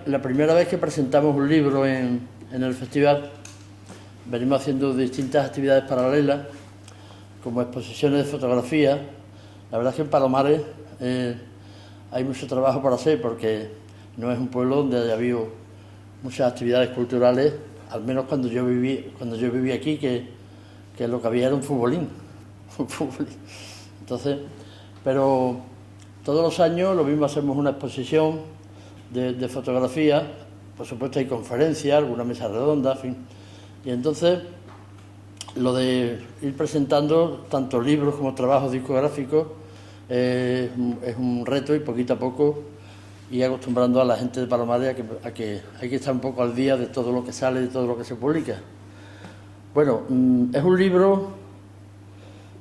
la primera vez que presentamos un libro en el festival. Venimos haciendo distintas actividades paralelas, como exposiciones de fotografía. La verdad es que en Palomares hay mucho trabajo por hacer, porque no es un pueblo donde haya habido muchas actividades culturales, al menos cuando yo viví aquí, que lo que había era un futbolín. Entonces, pero todos los años lo mismo, hacemos una exposición de fotografía, por supuesto hay conferencias, alguna mesa redonda, en fin. Y entonces, lo de ir presentando tanto libros como trabajos discográficos es un reto, y poquito a poco ir acostumbrando a la gente de Palomares a que hay que estar un poco al día de todo lo que sale, de todo lo que se publica. Bueno, es un libro,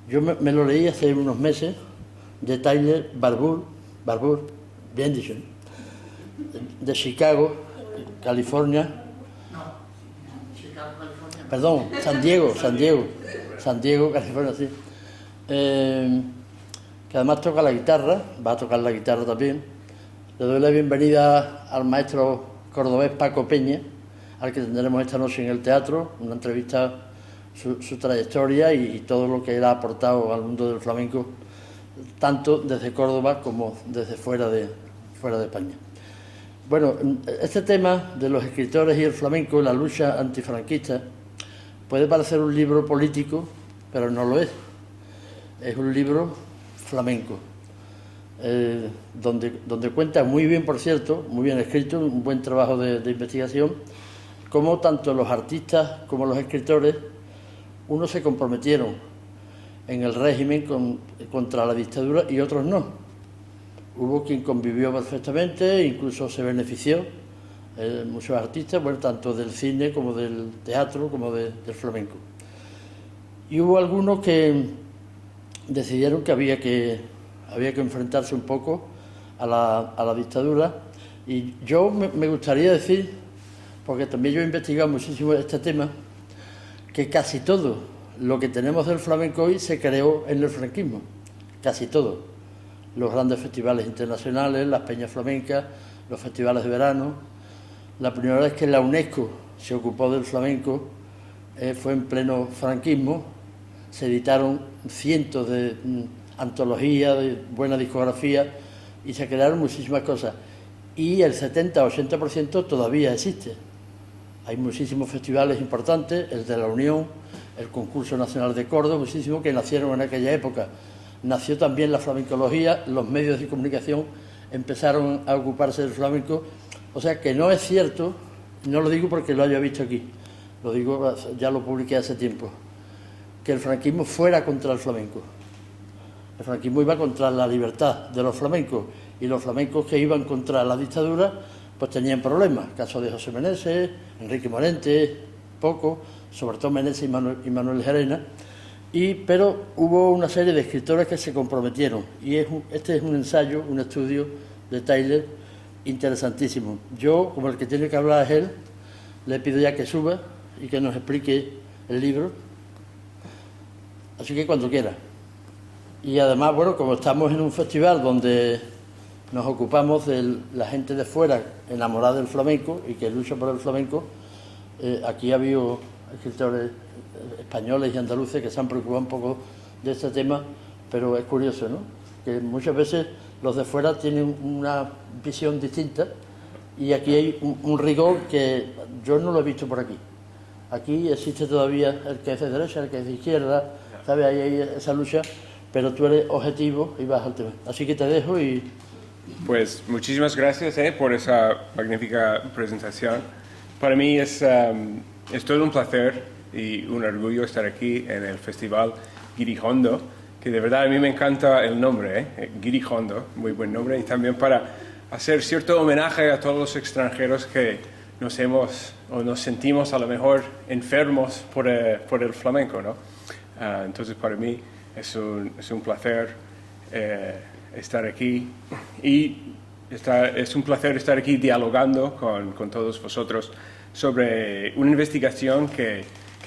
yo me lo leí hace unos meses, de Tyler Barbour, bien dicho, de Chicago, California. Perdón, San Diego, California, sí. Que además toca la guitarra, va a tocar la guitarra también. Le doy la bienvenida al maestro cordobés Paco Peña, al que tendremos esta noche en el teatro, una entrevista, su trayectoria y todo lo que él ha aportado al mundo del flamenco, tanto desde Córdoba como desde fuera de España. Bueno, este tema de los escritores y el flamenco, la lucha antifranquista, puede parecer un libro político, pero no lo es. Es un libro flamenco, donde cuenta muy bien, por cierto, muy bien escrito, un buen trabajo de investigación, cómo tanto los artistas como los escritores, unos se comprometieron en el régimen contra la dictadura y otros no. Hubo quien convivió perfectamente, incluso se benefició, muchos artistas, bueno, tanto del cine como del teatro como del flamenco. Y hubo algunos que decidieron que había que enfrentarse un poco a la dictadura, y yo me gustaría decir, porque también yo he investigado muchísimo este tema, que casi todo lo que tenemos del flamenco hoy se creó en el franquismo, casi todo. Los grandes festivales internacionales, las peñas flamencas, los festivales de verano. La primera vez que la UNESCO se ocupó del flamenco fue en pleno franquismo. Se editaron cientos de antologías, de buena discografía, y se crearon muchísimas cosas. Y el 70-80% todavía existe. Hay muchísimos festivales importantes, el de la Unión, el Concurso Nacional de Córdoba, muchísimos que nacieron en aquella época. Nació también la flamencología, los medios de comunicación empezaron a ocuparse del flamenco. O sea que no es cierto, no lo digo porque lo haya visto aquí, lo digo, ya lo publiqué hace tiempo, que el franquismo fuera contra el flamenco. El franquismo iba contra la libertad de los flamencos, y los flamencos que iban contra la dictadura pues tenían problemas. Caso de José Meneses, Enrique Morente, poco, sobre todo Meneses y Manuel Gerena. Pero hubo una serie de escritores que se comprometieron, y este es un ensayo, un estudio de Tyler interesantísimo. Yo, como el que tiene que hablar es él, le pido ya que suba y que nos explique el libro, así que cuando quiera. Y además, bueno, como estamos en un festival donde nos ocupamos de la gente de fuera enamorada del flamenco y que lucha por el flamenco, aquí ha habido escritores españoles y andaluces que se han preocupado un poco de este tema, pero es curioso, ¿no?, que muchas veces los de fuera tienen una visión distinta, y aquí hay un rigor que yo no lo he visto por aquí. Aquí existe todavía el que es de derecha, el que es de izquierda, ¿sabes? Ahí hay esa lucha, pero tú eres objetivo y vas al tema. Así que te dejo y... Pues muchísimas gracias por esa magnífica presentación. Para mí es todo un placer y un orgullo estar aquí en el Festival Guirijondo, que de verdad a mí me encanta el nombre, Guirijondo, muy buen nombre, y también para hacer cierto homenaje a todos los extranjeros que nos sentimos a lo mejor enfermos por el flamenco, ¿no? Entonces para mí es un placer estar aquí, y es un placer estar aquí dialogando con todos vosotros sobre una investigación que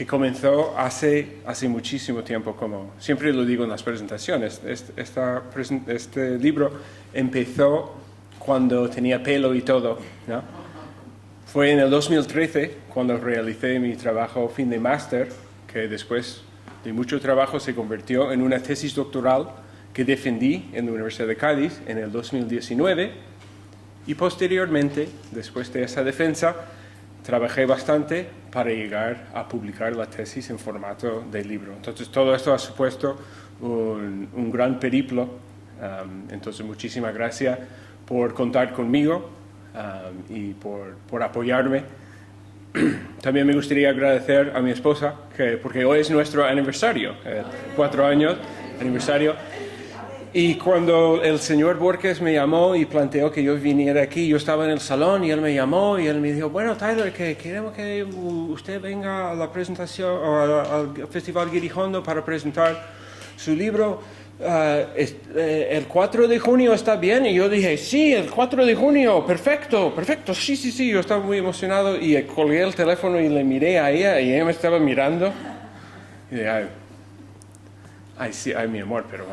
comenzó hace muchísimo tiempo, como siempre lo digo en las presentaciones. Este libro empezó cuando tenía pelo y todo, ¿no? Fue en el 2013 cuando realicé mi trabajo fin de máster, que después de mucho trabajo se convirtió en una tesis doctoral que defendí en la Universidad de Cádiz en el 2019, y posteriormente, después de esa defensa, trabajé bastante para llegar a publicar la tesis en formato de libro. Entonces todo esto ha supuesto un gran periplo. Entonces muchísimas gracias por contar conmigo y por apoyarme. También me gustaría agradecer a mi esposa, porque hoy es nuestro aniversario, 4 años aniversario. Y cuando el señor Borges me llamó y planteó que yo viniera aquí, yo estaba en el salón y él me llamó y él me dijo, bueno, Tyler, que queremos que usted venga a la presentación o al Festival Guirijondo para presentar su libro. El 4 de junio está bien. Y yo dije, sí, el 4 de junio, perfecto, sí, yo estaba muy emocionado y colgué el teléfono y le miré a ella y ella me estaba mirando y dije, sí, mi amor, pero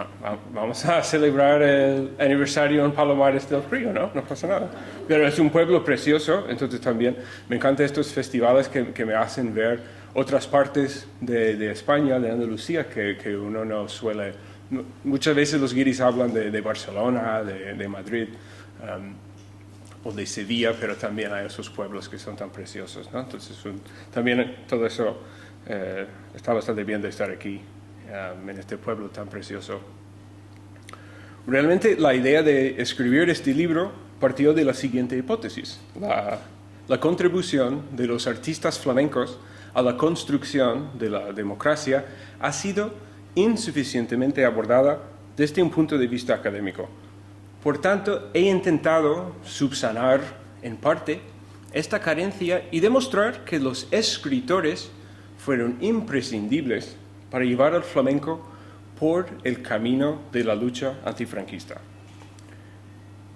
vamos a celebrar el aniversario en Palomares del Río, ¿no? No pasa nada. Pero es un pueblo precioso, entonces también me encantan estos festivales que me hacen ver otras partes de España, de Andalucía, que uno no suele. Muchas veces los guiris hablan de Barcelona, de Madrid o de Sevilla, pero también hay esos pueblos que son tan preciosos, ¿no? Entonces también todo eso está bastante bien de estar aquí. En este pueblo tan precioso. Realmente la idea de escribir este libro partió de la siguiente hipótesis: la contribución de los artistas flamencos a la construcción de la democracia ha sido insuficientemente abordada desde un punto de vista académico. Por tanto, he intentado subsanar en parte esta carencia y demostrar que los escritores fueron imprescindibles para llevar al flamenco por el camino de la lucha antifranquista.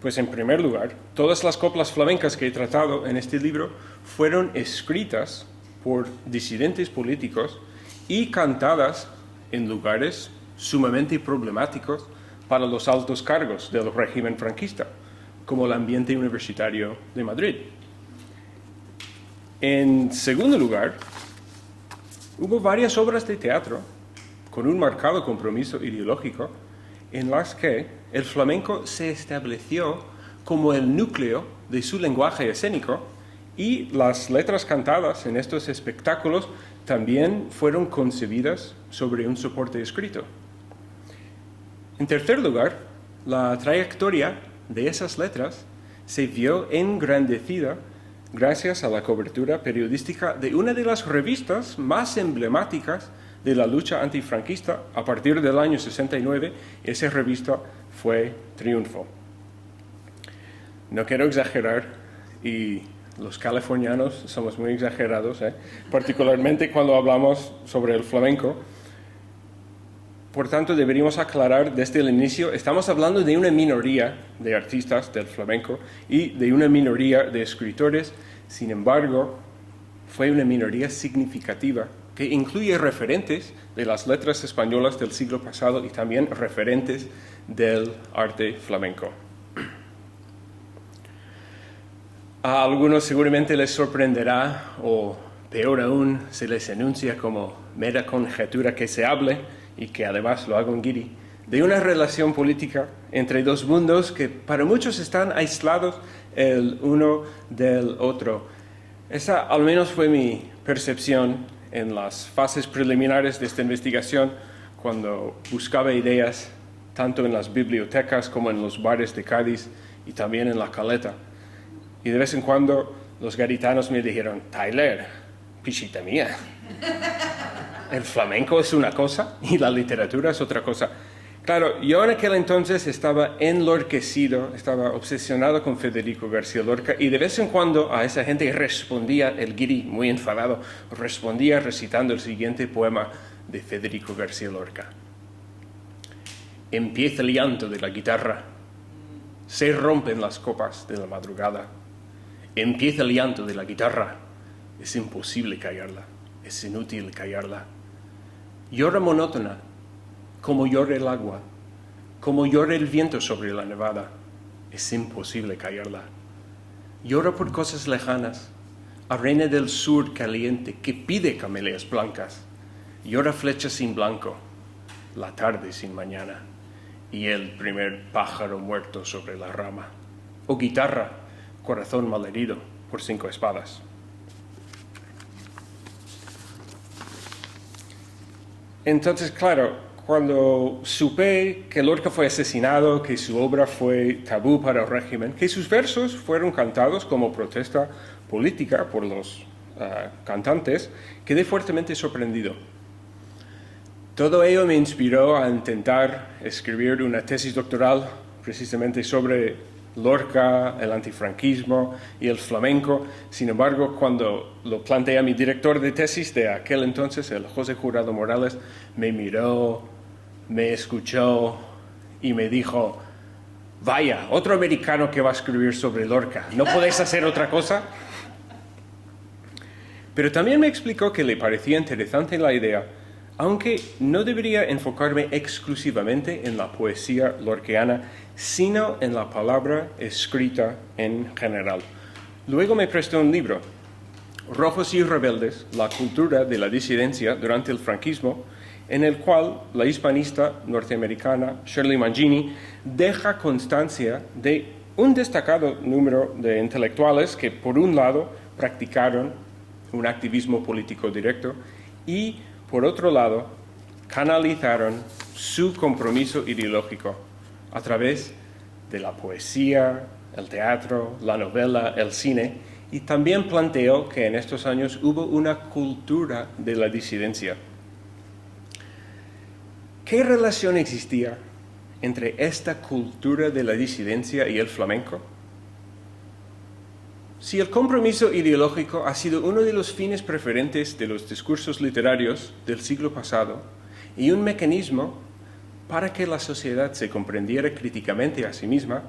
Pues en primer lugar, todas las coplas flamencas que he tratado en este libro fueron escritas por disidentes políticos y cantadas en lugares sumamente problemáticos para los altos cargos del régimen franquista, como el ambiente universitario de Madrid. En segundo lugar, hubo varias obras de teatro con un marcado compromiso ideológico en las que el flamenco se estableció como el núcleo de su lenguaje escénico, y las letras cantadas en estos espectáculos también fueron concebidas sobre un soporte escrito. En tercer lugar, la trayectoria de esas letras se vio engrandecida gracias a la cobertura periodística de una de las revistas más emblemáticas de la lucha antifranquista a partir del año 69. Esa revista fue Triunfo. No quiero exagerar, y los californianos somos muy exagerados, particularmente cuando hablamos sobre el flamenco. Por tanto, deberíamos aclarar desde el inicio, estamos hablando de una minoría de artistas del flamenco y de una minoría de escritores. Sin embargo, fue una minoría significativa que incluye referentes de las letras españolas del siglo pasado y también referentes del arte flamenco. A algunos seguramente les sorprenderá, o peor aún, se les enuncia como mera conjetura que se hable, y que además lo hago en guiri, de una relación política entre dos mundos que para muchos están aislados el uno del otro. Esa al menos fue mi percepción en las fases preliminares de esta investigación, cuando buscaba ideas tanto en las bibliotecas como en los bares de Cádiz y también en la Caleta. Y de vez en cuando los gaditanos me dijeron: Tyler, pichita mía, el flamenco es una cosa y la literatura es otra cosa. Claro, yo en aquel entonces estaba enloquecido, estaba obsesionado con Federico García Lorca, y de vez en cuando a esa gente respondía el guiri, muy enfadado, respondía recitando el siguiente poema de Federico García Lorca. Empieza el llanto de la guitarra, se rompen las copas de la madrugada. Empieza el llanto de la guitarra, es imposible callarla, es inútil callarla. Llora monótona, como llora el agua, como llora el viento sobre la nevada, es imposible callarla. Llora por cosas lejanas, arena del sur caliente que pide camelias blancas, llora flecha sin blanco, la tarde sin mañana, y el primer pájaro muerto sobre la rama. O guitarra, corazón malherido por 5 espadas. Entonces, claro, cuando supe que Lorca fue asesinado, que su obra fue tabú para el régimen, que sus versos fueron cantados como protesta política por los cantantes, quedé fuertemente sorprendido. Todo ello me inspiró a intentar escribir una tesis doctoral precisamente sobre Lorca, el antifranquismo y el flamenco. Sin embargo, cuando lo planteé a mi director de tesis de aquel entonces, el José Jurado Morales, me miró, me escuchó y me dijo: vaya, otro americano que va a escribir sobre Lorca, ¿no podéis hacer otra cosa? Pero también me explicó que le parecía interesante la idea, aunque no debería enfocarme exclusivamente en la poesía lorquiana, sino en la palabra escrita en general. Luego me prestó un libro, Rojos y Rebeldes, la cultura de la disidencia durante el franquismo, en el cual la hispanista norteamericana Shirley Mangini deja constancia de un destacado número de intelectuales que, por un lado, practicaron un activismo político directo y, por otro lado, canalizaron su compromiso ideológico a través de la poesía, el teatro, la novela, el cine, y también planteó que en estos años hubo una cultura de la disidencia. ¿Qué relación existía entre esta cultura de la disidencia y el flamenco? Si el compromiso ideológico ha sido uno de los fines preferentes de los discursos literarios del siglo pasado y un mecanismo para que la sociedad se comprendiera críticamente a sí misma,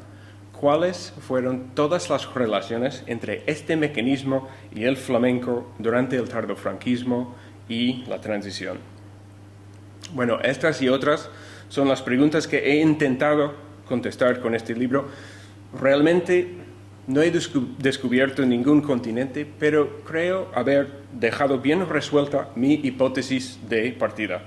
¿cuáles fueron todas las relaciones entre este mecanismo y el flamenco durante el tardofranquismo y la transición? Bueno, estas y otras son las preguntas que he intentado contestar con este libro. Realmente no he descubierto ningún continente, pero creo haber dejado bien resuelta mi hipótesis de partida.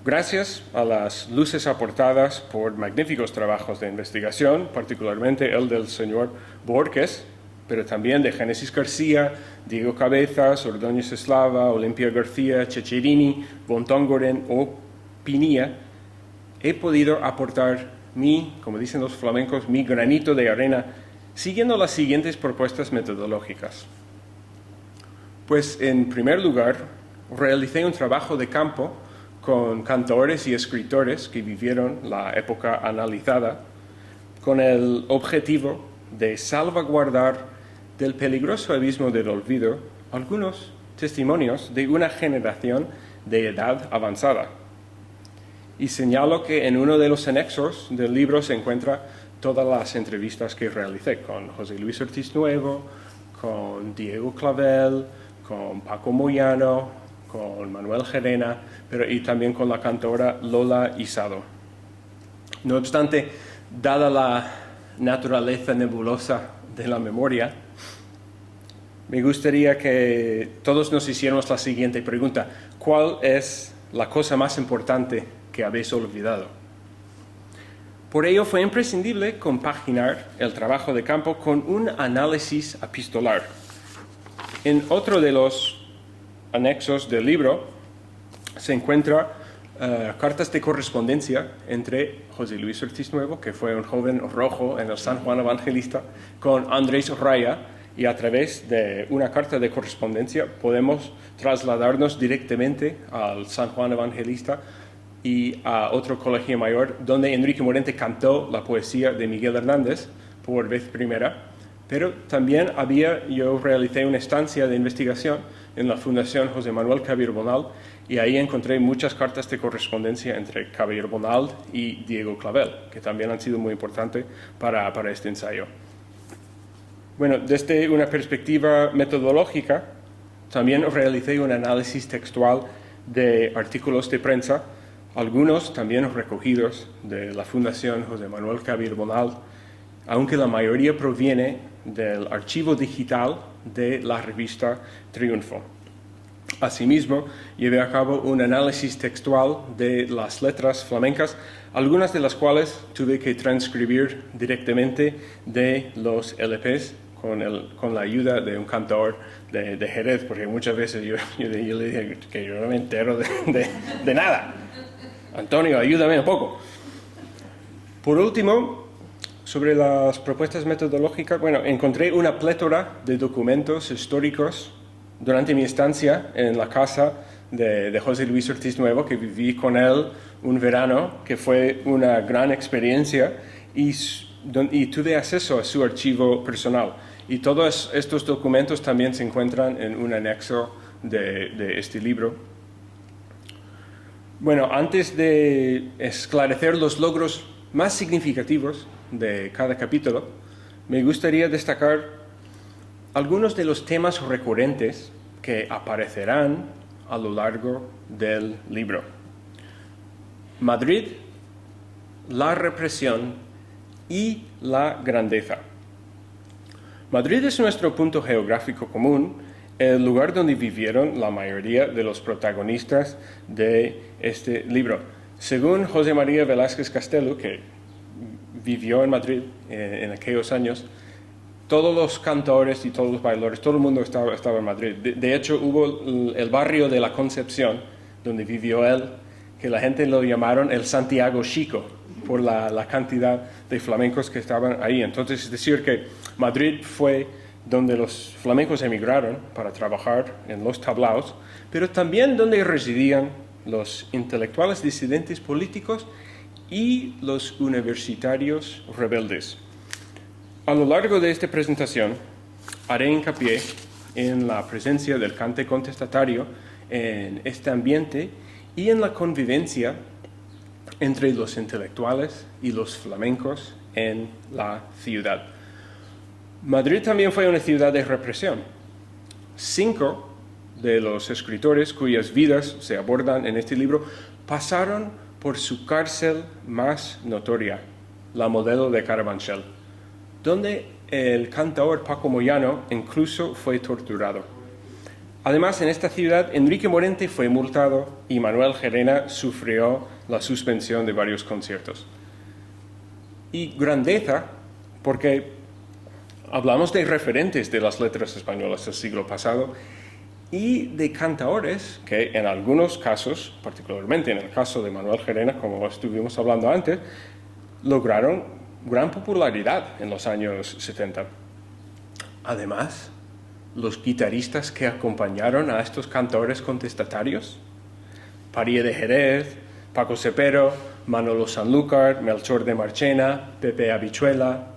Gracias a las luces aportadas por magníficos trabajos de investigación, particularmente el del señor Borges, pero también de Génesis García, Diego Cabezas, Ordóñez Eslava, Olimpia García, Cecherini, von Tongeren o Pinilla, he podido aportar como dicen los flamencos, mi granito de arena, siguiendo las siguientes propuestas metodológicas. Pues, en primer lugar, realicé un trabajo de campo con cantores y escritores que vivieron la época analizada, con el objetivo de salvaguardar del peligroso abismo del olvido algunos testimonios de una generación de edad avanzada. Y señalo que en uno de los anexos del libro se encuentran todas las entrevistas que realicé con José Luis Ortiz Nuevo, con Diego Clavel, con Paco Moyano, con Manuel Gerena, y también con la cantora Lola Isado. No obstante, dada la naturaleza nebulosa de la memoria, me gustaría que todos nos hiciéramos la siguiente pregunta: ¿cuál es la cosa más importante que habéis olvidado? Por ello fue imprescindible compaginar el trabajo de campo con un análisis epistolar. En otro de los anexos del libro se encuentra cartas de correspondencia entre José Luis Ortiz Nuevo, que fue un joven rojo en el San Juan Evangelista, con Andrés Raya, y a través de una carta de correspondencia podemos trasladarnos directamente al San Juan Evangelista y a otro colegio mayor, donde Enrique Morente cantó la poesía de Miguel Hernández por vez primera, pero también yo realicé una estancia de investigación en la Fundación José Manuel Caballero Bonald, y ahí encontré muchas cartas de correspondencia entre Caballero Bonald y Diego Clavel, que también han sido muy importantes para este ensayo. Bueno, desde una perspectiva metodológica, también realicé un análisis textual de artículos de prensa, algunos también recogidos de la Fundación José Manuel Caballero Bonald, aunque la mayoría proviene del archivo digital de la revista Triunfo. Asimismo, llevé a cabo un análisis textual de las letras flamencas, algunas de las cuales tuve que transcribir directamente de los LPs con la ayuda de un cantor de Jerez, porque muchas veces yo le dije que yo no me entero de nada. Antonio, ayúdame un poco. Por último, sobre las propuestas metodológicas, bueno, encontré una plétora de documentos históricos durante mi estancia en la casa de José Luis Ortiz Nuevo, que viví con él un verano, que fue una gran experiencia, y tuve acceso a su archivo personal. Y todos estos documentos también se encuentran en un anexo de este libro. Bueno, antes de esclarecer los logros más significativos de cada capítulo, me gustaría destacar algunos de los temas recurrentes que aparecerán a lo largo del libro. Madrid, la represión y la grandeza. Madrid es nuestro punto geográfico común, el lugar donde vivieron la mayoría de los protagonistas de este libro. Según José María Velázquez Castelo, que vivió en Madrid en aquellos años, todos los cantores y todos los bailadores, todo el mundo estaba en Madrid. De hecho, hubo el barrio de la Concepción, donde vivió él, que la gente lo llamaron el Santiago Chico, por la cantidad de flamencos que estaban ahí. Entonces, es decir, que Madrid fue donde los flamencos emigraron para trabajar en los tablaos, pero también donde residían los intelectuales disidentes políticos y los universitarios rebeldes. A lo largo de esta presentación haré hincapié en la presencia del cante contestatario en este ambiente y en la convivencia entre los intelectuales y los flamencos en la ciudad. Madrid también fue una ciudad de represión. 5 de los escritores cuyas vidas se abordan en este libro pasaron por su cárcel más notoria, la Modelo de Carabanchel, donde el cantaor Paco Moyano incluso fue torturado. Además, en esta ciudad, Enrique Morente fue multado y Manuel Gerena sufrió la suspensión de varios conciertos. Y grandeza, porque hablamos de referentes de las letras españolas del siglo pasado y de cantaores que en algunos casos, particularmente en el caso de Manuel Gerena, como estuvimos hablando antes, lograron gran popularidad en los años 70. Además, los guitarristas que acompañaron a estos cantores contestatarios, Paría de Jerez, Paco Cepero, Manolo Sanlúcar, Melchor de Marchena, Pepe Habichuela,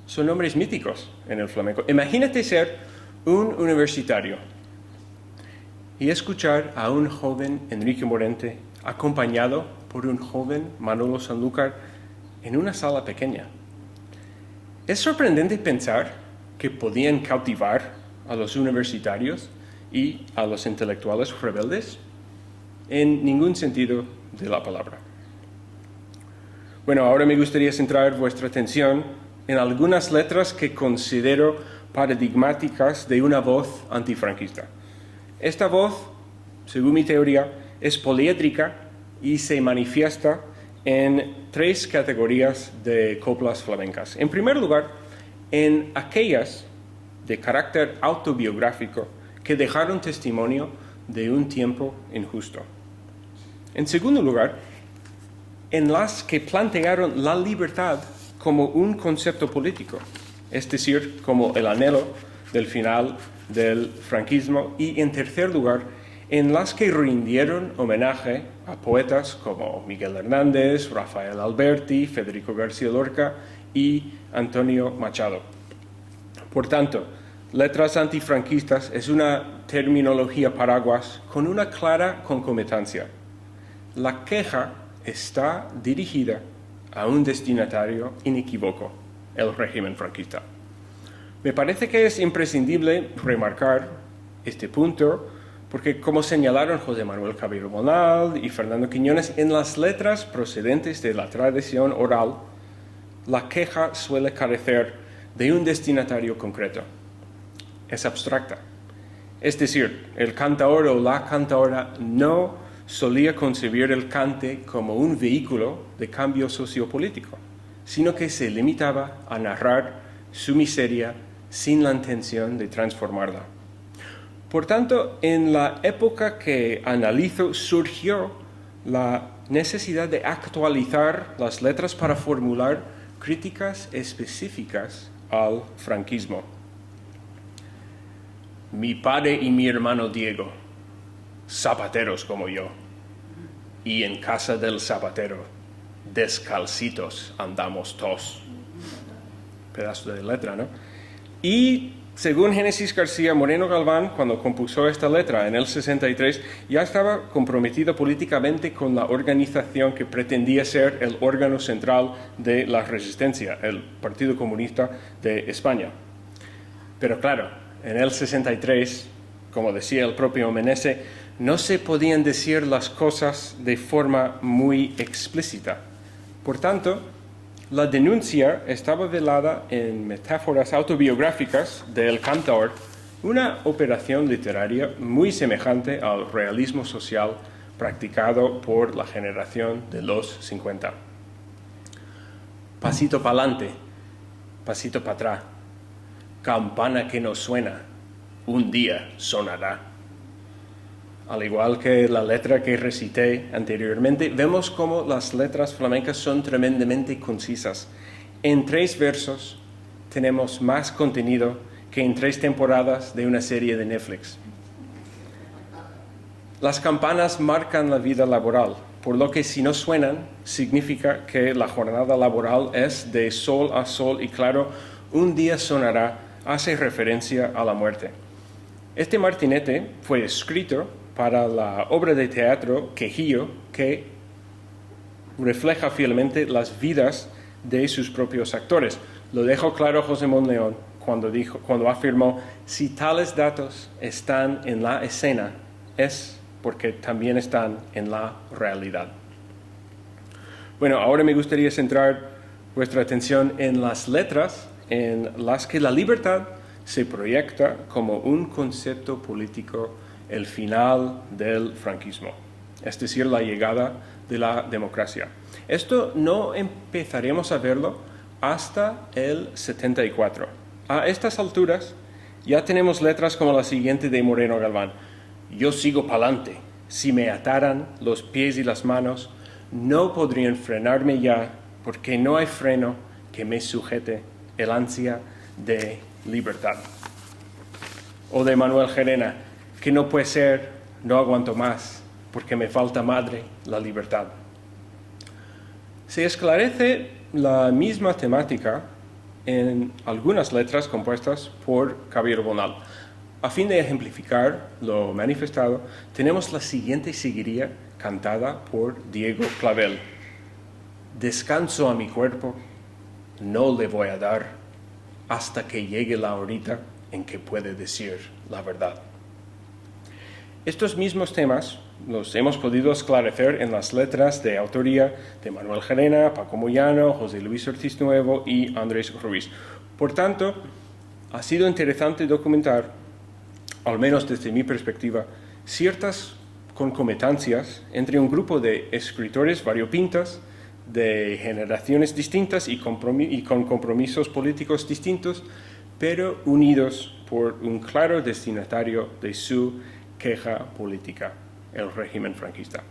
son nombres míticos en el flamenco. Imagínate ser un universitario y escuchar a un joven Enrique Morente acompañado por un joven Manolo Sanlúcar en una sala pequeña. Es sorprendente pensar que podían cautivar a los universitarios y a los intelectuales rebeldes en ningún sentido de la palabra. Bueno, ahora me gustaría centrar vuestra atención en algunas letras que considero paradigmáticas de una voz antifranquista. Esta voz, según mi teoría, es poliédrica y se manifiesta en 3 categorías de coplas flamencas. En primer lugar, en aquellas de carácter autobiográfico que dejaron testimonio de un tiempo injusto. En segundo lugar, en las que plantearon la libertad como un concepto político, es decir, como el anhelo del final del franquismo. Y en tercer lugar, en las que rindieron homenaje a poetas como Miguel Hernández, Rafael Alberti, Federico García Lorca y Antonio Machado. Por tanto, letras antifranquistas es una terminología paraguas con una clara concomitancia. La queja está dirigida a un destinatario inequívoco, el régimen franquista. Me parece que es imprescindible remarcar este punto porque, como señalaron José Manuel Cabello Bonal y Fernando Quiñones, en las letras procedentes de la tradición oral la queja suele carecer de un destinatario concreto. Es abstracta. Es decir, el cantaor o la cantaora no solía concebir el cante como un vehículo de cambio sociopolítico, sino que se limitaba a narrar su miseria sin la intención de transformarla. Por tanto, en la época que analizo surgió la necesidad de actualizar las letras para formular críticas específicas al franquismo. Mi padre y mi hermano Diego, zapateros como yo, y en casa del zapatero, descalcitos andamos todos. Pedazo de letra, ¿no? Y según Génesis García Moreno Galván, cuando compuso esta letra en el 63, ya estaba comprometido políticamente con la organización que pretendía ser el órgano central de la resistencia, el Partido Comunista de España. Pero claro, en el 63, como decía el propio Meneses, no se podían decir las cosas de forma muy explícita. Por tanto, la denuncia estaba velada en metáforas autobiográficas del cantaor, una operación literaria muy semejante al realismo social practicado por la generación de los 50. Pasito pa'lante, pasito para atrás, campana que no suena, un día sonará. Al igual que la letra que recité anteriormente, vemos cómo las letras flamencas son tremendamente concisas. En 3 versos tenemos más contenido que en 3 temporadas de una serie de Netflix. Las campanas marcan la vida laboral, por lo que si no suenan, significa que la jornada laboral es de sol a sol y claro, un día sonará, hace referencia a la muerte. Este martinete fue escrito para la obra de teatro Quejillo, que refleja fielmente las vidas de sus propios actores. Lo dejó claro José Monleón cuando afirmó: si tales datos están en la escena, es porque también están en la realidad. Bueno, ahora me gustaría centrar vuestra atención en las letras en las que la libertad se proyecta como un concepto político el final del franquismo, es decir, la llegada de la democracia. Esto no empezaremos a verlo hasta el 74. A estas alturas ya tenemos letras como la siguiente de Moreno Galván: yo sigo pa'lante, si me ataran los pies y las manos, no podrían frenarme ya, porque no hay freno que me sujete el ansia de libertad. O de Manuel Gerena: que no puede ser, no aguanto más, porque me falta madre, la libertad. Se esclarece la misma temática en algunas letras compuestas por Caballero Bonal. A fin de ejemplificar lo manifestado, tenemos la siguiente seguiría cantada por Diego Clavel: descanso a mi cuerpo, no le voy a dar, hasta que llegue la horita en que puede decir la verdad. Estos mismos temas los hemos podido esclarecer en las letras de autoría de Manuel Gerena, Paco Moyano, José Luis Ortiz Nuevo y Andrés Ruiz. Por tanto, ha sido interesante documentar, al menos desde mi perspectiva, ciertas concomitancias entre un grupo de escritores variopintas, de generaciones distintas y con compromisos políticos distintos, pero unidos por un claro destinatario de su queja política, el régimen franquista.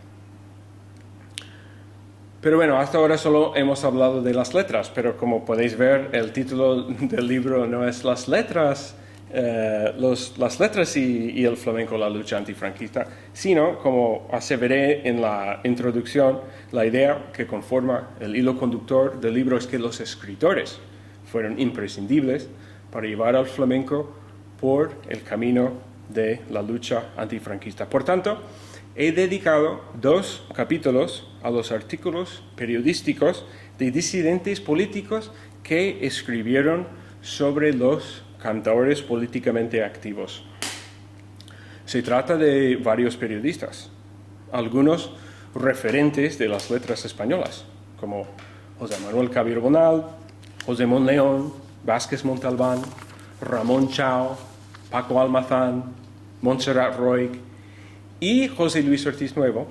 Pero bueno, hasta ahora solo hemos hablado de las letras, pero como podéis ver, el título del libro no es las letras y el flamenco, la lucha antifranquista, sino, como aseveré en la introducción, la idea que conforma el hilo conductor del libro es que los escritores fueron imprescindibles para llevar al flamenco por el camino de la lucha antifranquista. Por tanto, he dedicado 2 capítulos a los artículos periodísticos de disidentes políticos que escribieron sobre los cantaores políticamente activos. Se trata de varios periodistas, algunos referentes de las letras españolas, como José Manuel Caballero Bonal, José Monleón, Vázquez Montalbán, Ramón Chao, Paco Almazán, Montserrat Roig y José Luis Ortiz Nuevo,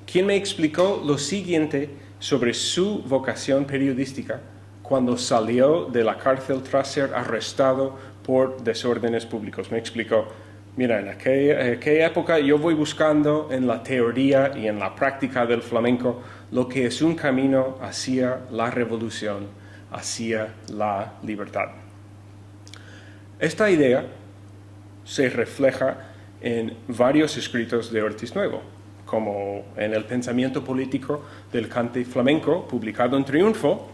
quien me explicó lo siguiente sobre su vocación periodística cuando salió de la cárcel tras ser arrestado por desórdenes públicos. Me explicó: mira, en aquella época yo voy buscando en la teoría y en la práctica del flamenco lo que es un camino hacia la revolución, hacia la libertad. Esta idea se refleja en varios escritos de Ortiz Nuevo, como en El pensamiento político del cante flamenco, publicado en Triunfo,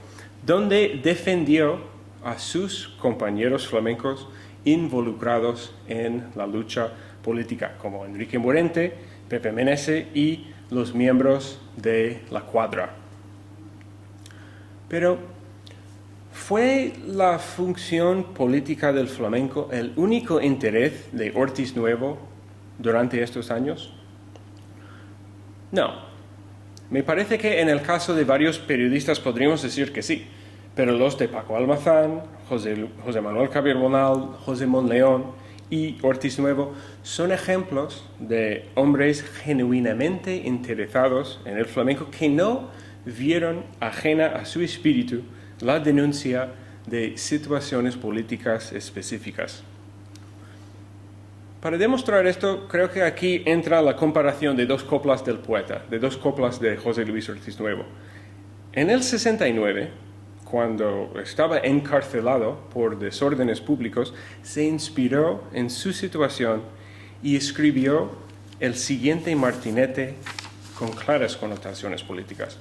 donde defendió a sus compañeros flamencos involucrados en la lucha política, como Enrique Morente, Pepe Menese y los miembros de la Cuadra. Pero, ¿fue la función política del flamenco el único interés de Ortiz Nuevo durante estos años? No. Me parece que en el caso de varios periodistas podríamos decir que sí, pero los de Paco Almazán, José Manuel Caballero, José Monleón y Ortiz Nuevo son ejemplos de hombres genuinamente interesados en el flamenco que no vieron ajena a su espíritu la denuncia de situaciones políticas específicas. Para demostrar esto, creo que aquí entra la comparación de dos coplas del poeta, de dos coplas de José Luis Ortiz Nuevo. En el 69, cuando estaba encarcelado por desórdenes públicos, se inspiró en su situación y escribió el siguiente martinete con claras connotaciones políticas: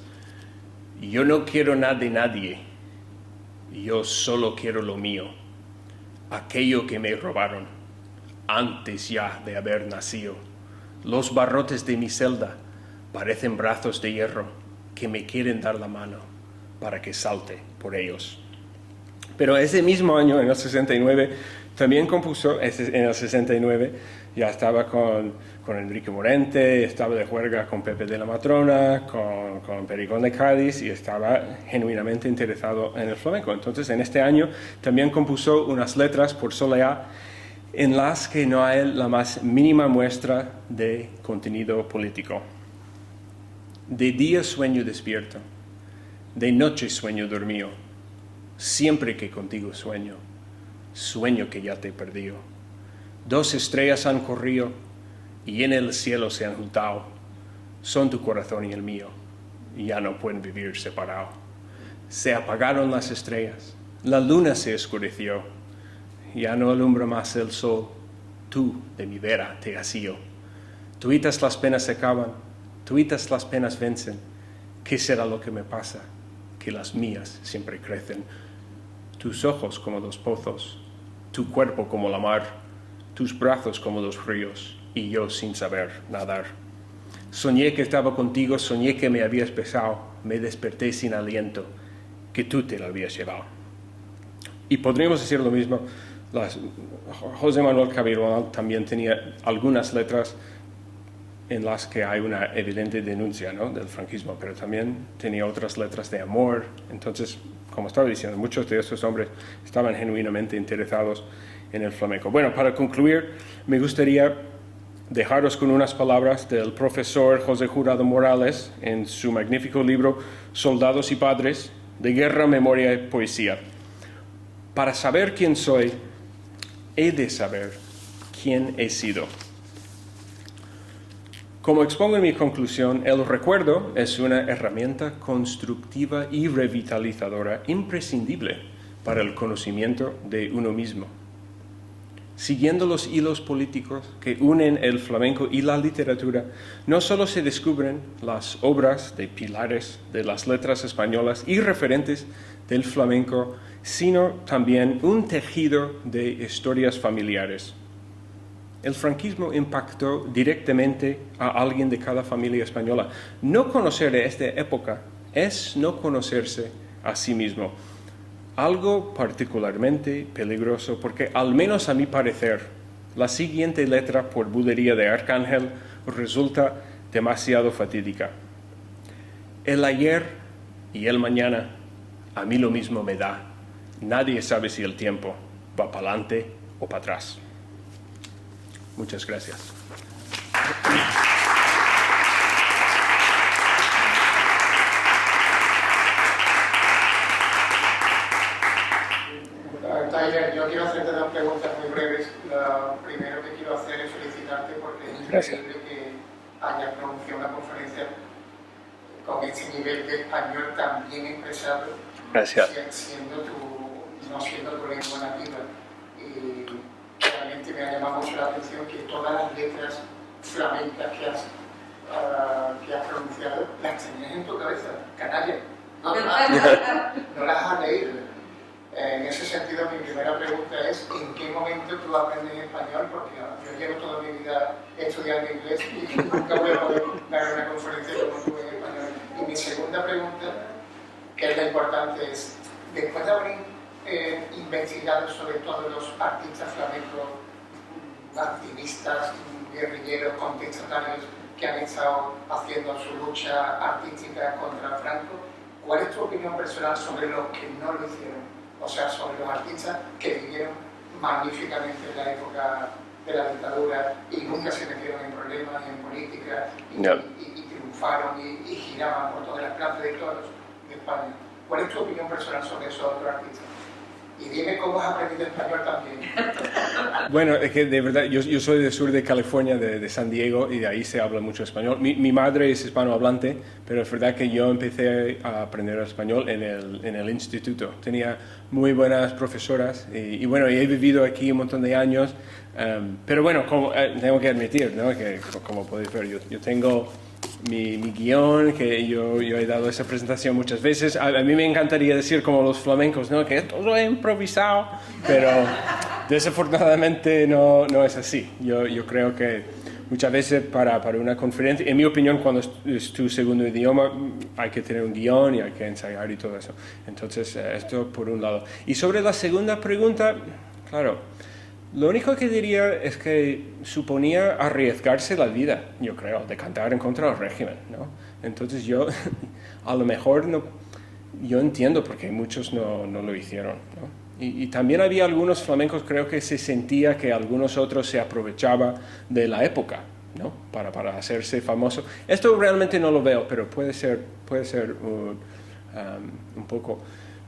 yo no quiero nada de nadie, yo solo quiero lo mío, aquello que me robaron antes ya de haber nacido. Los barrotes de mi celda parecen brazos de hierro que me quieren dar la mano para que salte por ellos. Pero ese mismo año, en el 69, también compuso, en el 69, ya estaba con Enrique Morente, estaba de juerga con Pepe de la Matrona, con Pericón de Cádiz, y estaba genuinamente interesado en el flamenco. Entonces, en este año también compuso unas letras por Soleá en las que no hay la más mínima muestra de contenido político. De día sueño despierto, de noche sueño dormido, siempre que contigo sueño, sueño que ya te he perdido. Dos estrellas han corrido y en el cielo se han juntado, son tu corazón y el mío, y ya no pueden vivir separados. Se apagaron las estrellas, la luna se oscureció, ya no alumbra más el sol, tú de mi vera te hasío. Tuitas las penas se acaban, tuitas las penas vencen. ¿Qué será lo que me pasa? Que las mías siempre crecen. Tus ojos como los pozos, tu cuerpo como la mar, tus brazos como los ríos, y yo sin saber nadar. Soñé que estaba contigo, soñé que me habías besado, me desperté sin aliento, que tú te lo habías llevado. Y podríamos decir lo mismo. José Manuel Caballero también tenía algunas letras en las que hay una evidente denuncia, ¿no?, del franquismo, pero también tenía otras letras de amor. Entonces, como estaba diciendo, muchos de estos hombres estaban genuinamente interesados en el flamenco. Bueno, para concluir, me gustaría dejaros con unas palabras del profesor José Jurado Morales en su magnífico libro Soldados y Padres, de Guerra, Memoria y Poesía. Para saber quién soy, he de saber quién he sido. Como expongo en mi conclusión, el recuerdo es una herramienta constructiva y revitalizadora imprescindible para el conocimiento de uno mismo. Siguiendo los hilos políticos que unen el flamenco y la literatura, no solo se descubren las obras de pilares de las letras españolas y referentes del flamenco, sino también un tejido de historias familiares. El franquismo impactó directamente a alguien de cada familia española. No conocer de esta época es no conocerse a sí mismo. Algo particularmente peligroso porque, al menos a mi parecer, la siguiente letra por bulería de Arcángel resulta demasiado fatídica. El ayer y el mañana a mí lo mismo me da. nadie sabe si el tiempo va para adelante o para atrás. Muchas gracias. Tyler, yo quiero hacerte dos preguntas muy breves. Lo primero que quiero hacer es felicitarte porque es increíble que hayas pronunciado una conferencia con este nivel de español tan bien expresado, Gracias. no siendo tu lengua nativa. Y realmente me ha llamado mucho la atención que todas las letras flamencas que has pronunciado las tenías en tu cabeza, canalla. No las has leído. En ese sentido, mi primera pregunta es ¿en qué momento tú aprendes español? Porque yo llevo toda mi vida estudiando inglés y nunca voy a poder dar una conferencia como tú en español. Y mi segunda pregunta, que es la importante, es después de haber investigado sobre todos los artistas flamencos, activistas, guerrilleros, contestatarios que han estado haciendo su lucha artística contra Franco, ¿cuál es tu opinión personal sobre los que no lo hicieron? O sea, sobre los artistas que vivieron magníficamente en la época de la dictadura y nunca se metieron en problemas ni en política y triunfaron y giraban por todas las plazas de toros de España. ¿Cuál es tu opinión personal sobre esos otros artistas? Y dime cómo has aprendido español también. Bueno, es que de verdad, yo soy del sur de California, de San Diego, y de ahí se habla mucho español. Mi madre es hispanohablante, pero es verdad que yo empecé a aprender español en el instituto. Tenía muy buenas profesoras y bueno, he vivido aquí un montón de años, pero bueno, tengo que admitir, ¿no? Que como podéis ver, yo tengo mi guión, que yo he dado esa presentación muchas veces. A mí me encantaría decir como los flamencos, ¿no? Que todo he improvisado, pero desafortunadamente no es así. Yo creo que muchas veces para una conferencia, en mi opinión, cuando es tu segundo idioma, hay que tener un guión y hay que ensayar y todo eso. Entonces, esto por un lado. Y sobre la segunda pregunta, claro, lo único que diría es que suponía arriesgarse la vida, yo creo, de cantar en contra del régimen, ¿no? Entonces yo, a lo mejor, yo entiendo por qué muchos no lo hicieron, ¿no? Y también había algunos flamencos, creo que se sentía que algunos otros se aprovechaban de la época, ¿no? Para hacerse famoso. Esto realmente no lo veo, pero puede ser un poco.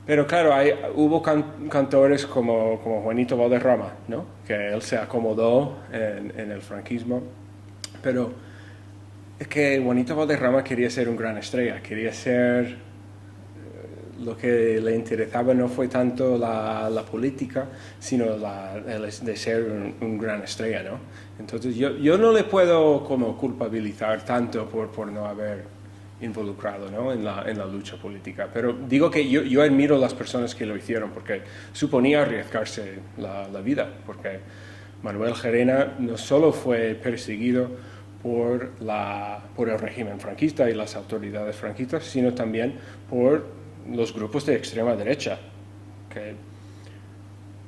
Pero claro, hubo cantores como Juanito Valderrama, ¿no? Que él se acomodó en el franquismo, pero es que Juanito Valderrama quería ser un gran estrella, quería ser, lo que le interesaba no fue tanto la política, sino el de ser un gran estrella, ¿no? Entonces yo no le puedo como culpabilizar tanto por no haber involucrado, ¿no? en la lucha política. Pero digo que yo admiro a las personas que lo hicieron, porque suponía arriesgarse la vida, porque Manuel Gerena no solo fue perseguido por el régimen franquista y las autoridades franquistas, sino también por los grupos de extrema derecha, que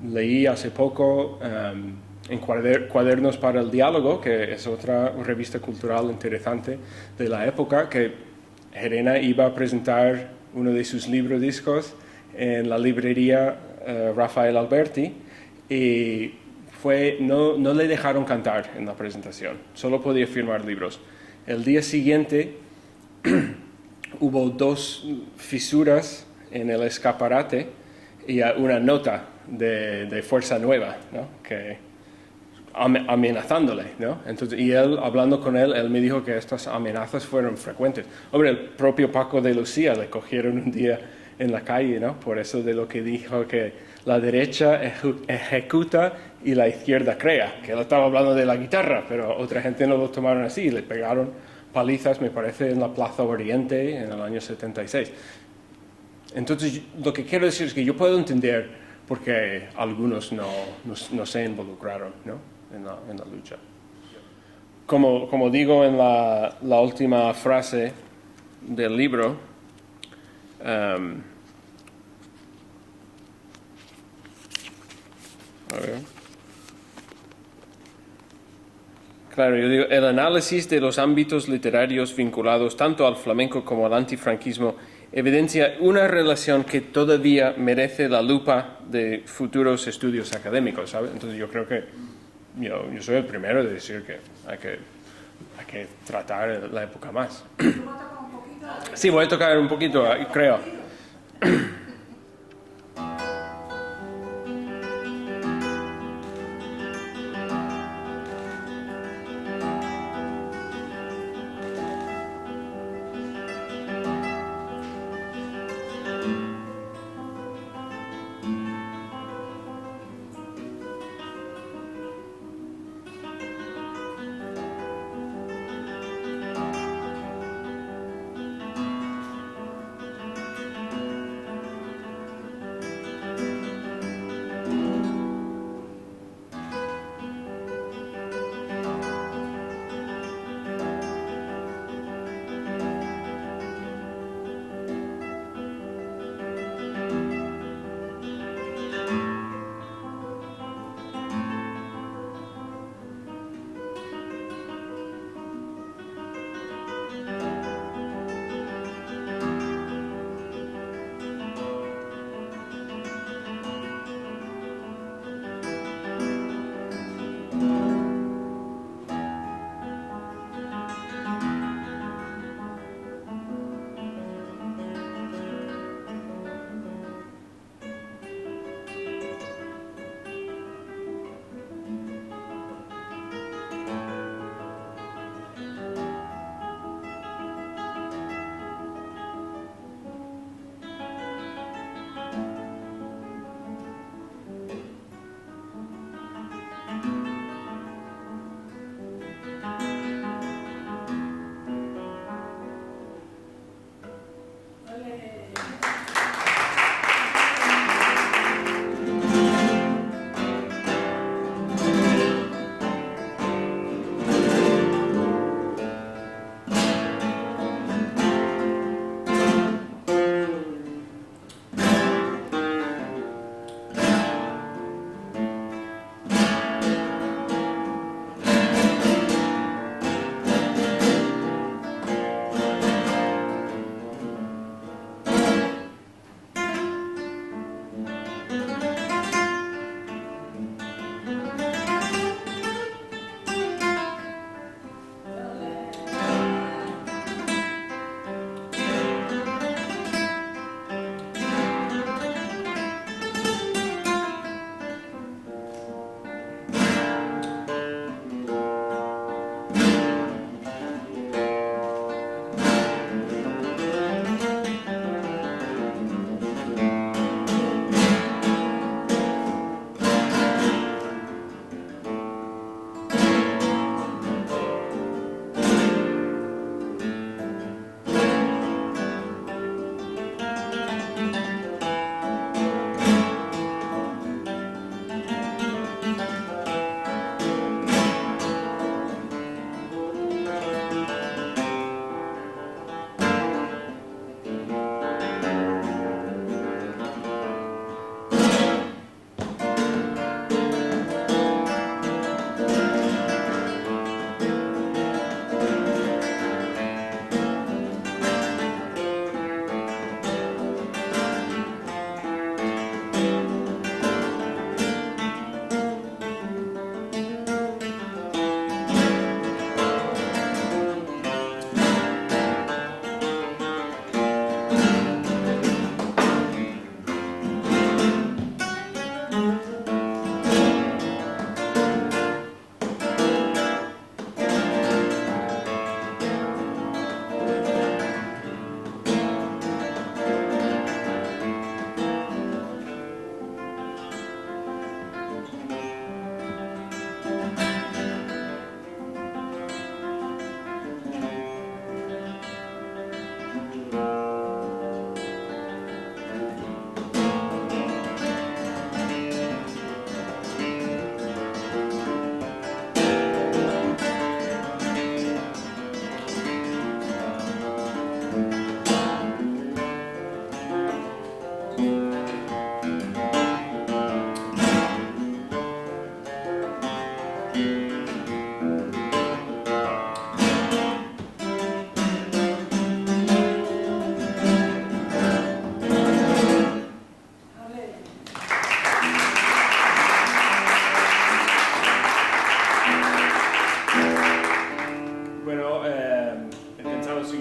leí hace poco en Cuadernos para el Diálogo, que es otra revista cultural interesante de la época, que Gerena iba a presentar uno de sus librodiscos en la librería Rafael Alberti y no le dejaron cantar en la presentación, solo podía firmar libros. El día siguiente hubo 2 fisuras en el escaparate y una nota de Fuerza Nueva, ¿no? Que amenazándole, ¿no? Entonces, y él, hablando con él me dijo que estas amenazas fueron frecuentes. Hombre, el propio Paco de Lucía le cogieron un día en la calle, ¿no? Por eso de lo que dijo que la derecha ejecuta y la izquierda crea, que él estaba hablando de la guitarra, pero otra gente no lo tomaron así, le pegaron palizas, me parece, en la Plaza Oriente en el año 76. Entonces, lo que quiero decir es que yo puedo entender por qué algunos no se involucraron, ¿no? en la lucha. Como digo en la última frase del libro, a ver. Claro, yo digo, el análisis de los ámbitos literarios vinculados tanto al flamenco como al antifranquismo evidencia una relación que todavía merece la lupa de futuros estudios académicos, ¿sabes? Entonces yo creo que yo soy el primero de decir que hay que tratar la época más. Sí, voy a tocar un poquito, creo.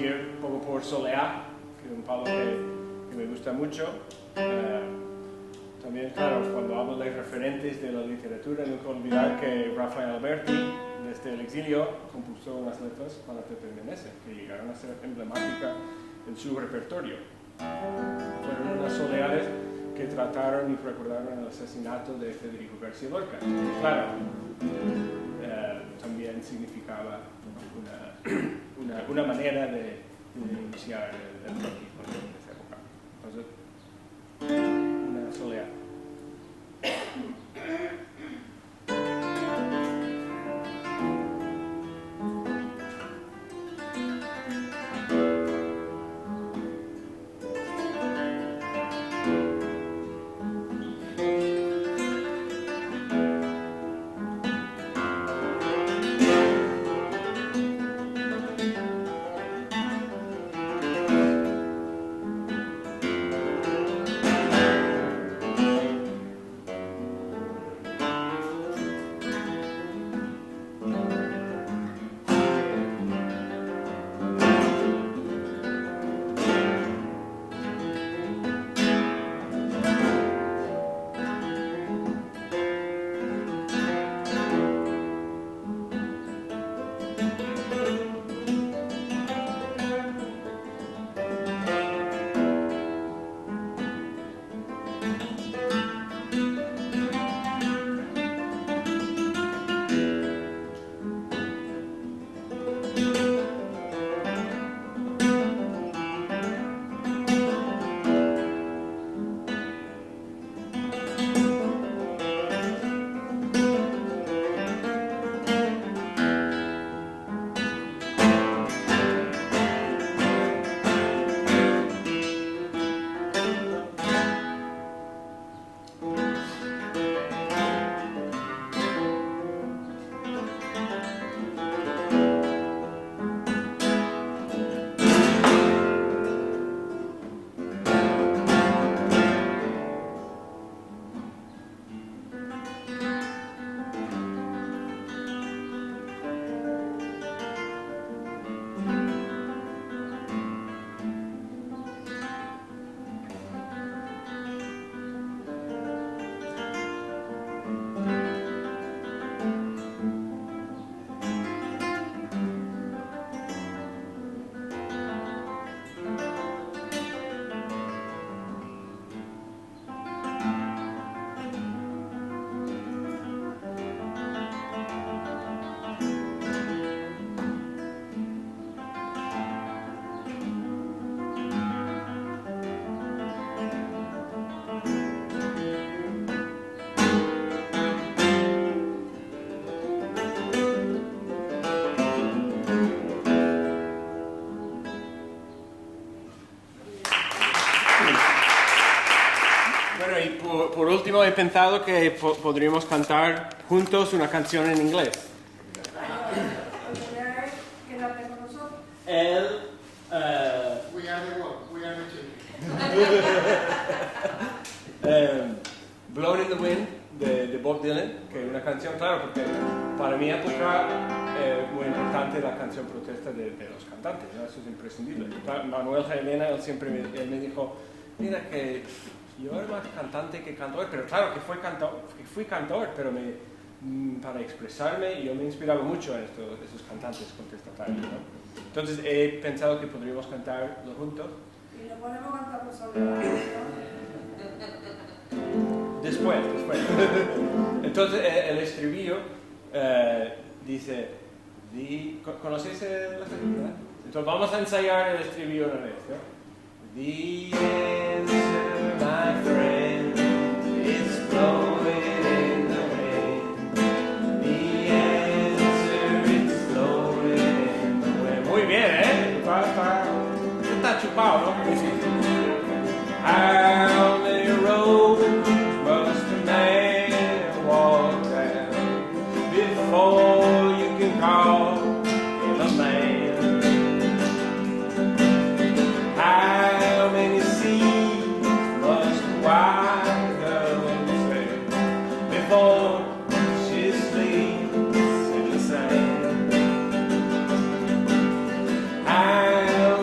seguir un poco por Soleá, que es un palo que me gusta mucho. También, claro, cuando hablo de referentes de la literatura, nunca olvidar que Rafael Alberti, desde el exilio, compuso unas letras para Pepe Meneses, que llegaron a ser emblemáticas en su repertorio. Fueron unas soleares que trataron y recordaron el asesinato de Federico García Lorca. Claro, también significaba una manera de iniciar el franquismo en esa época. Entonces, una soleá. Por último, he pensado que podríamos cantar juntos una canción en inglés. Quédate con nosotros. We are the world, we are the children. Blown in the Wind de Bob Dylan, que es una canción, claro, porque para mi época es muy importante la canción protesta de los cantantes, ¿no? Eso es imprescindible. Manuel Jaimena, él me dijo, mira que yo era más cantante que cantor, pero claro que fui cantor, pero para expresarme yo me inspiraba mucho en esos cantantes contestatarios, ¿no? Entonces he pensado que podríamos cantarlo juntos. Y lo podemos cantar por soledad, ¿no? Después. Entonces el estribillo dice, ¿conocéis la película? Entonces vamos a ensayar el estribillo una vez, ¿no? The answer, my friend, is blowing in the wind. The answer, it's blowing in the wind. Muy bien, ¿eh? Está chupado, ¿no? How many roads must a man walk down before you can call him a man? How many seas must a white girl sail before she sleeps in the sand? How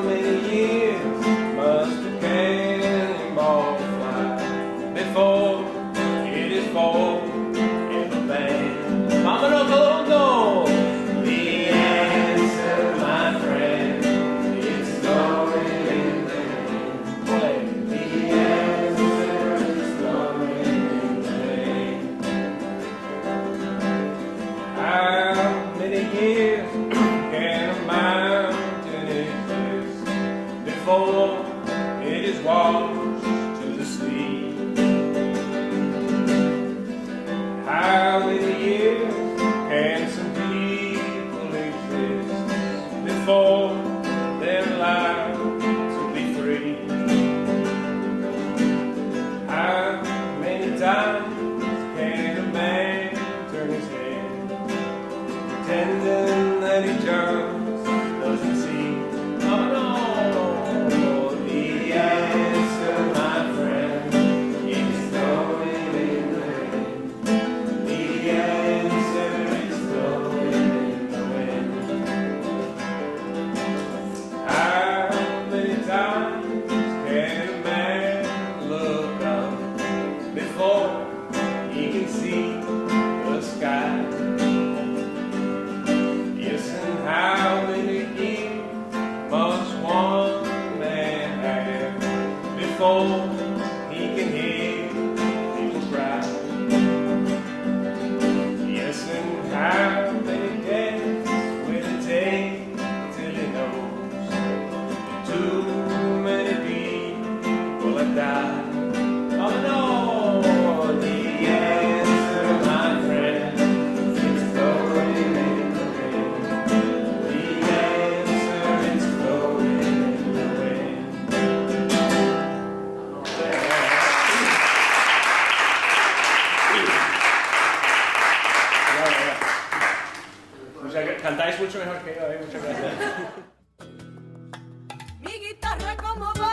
fall, he can hear people cry. Yes, and how they dance with a day till he knows that too many people have died. Oh no, the answer, my friend, is flowing in the wind. The answer is flowing in the wind. Cantáis mucho mejor que yo, muchas gracias. Mi guitarra como va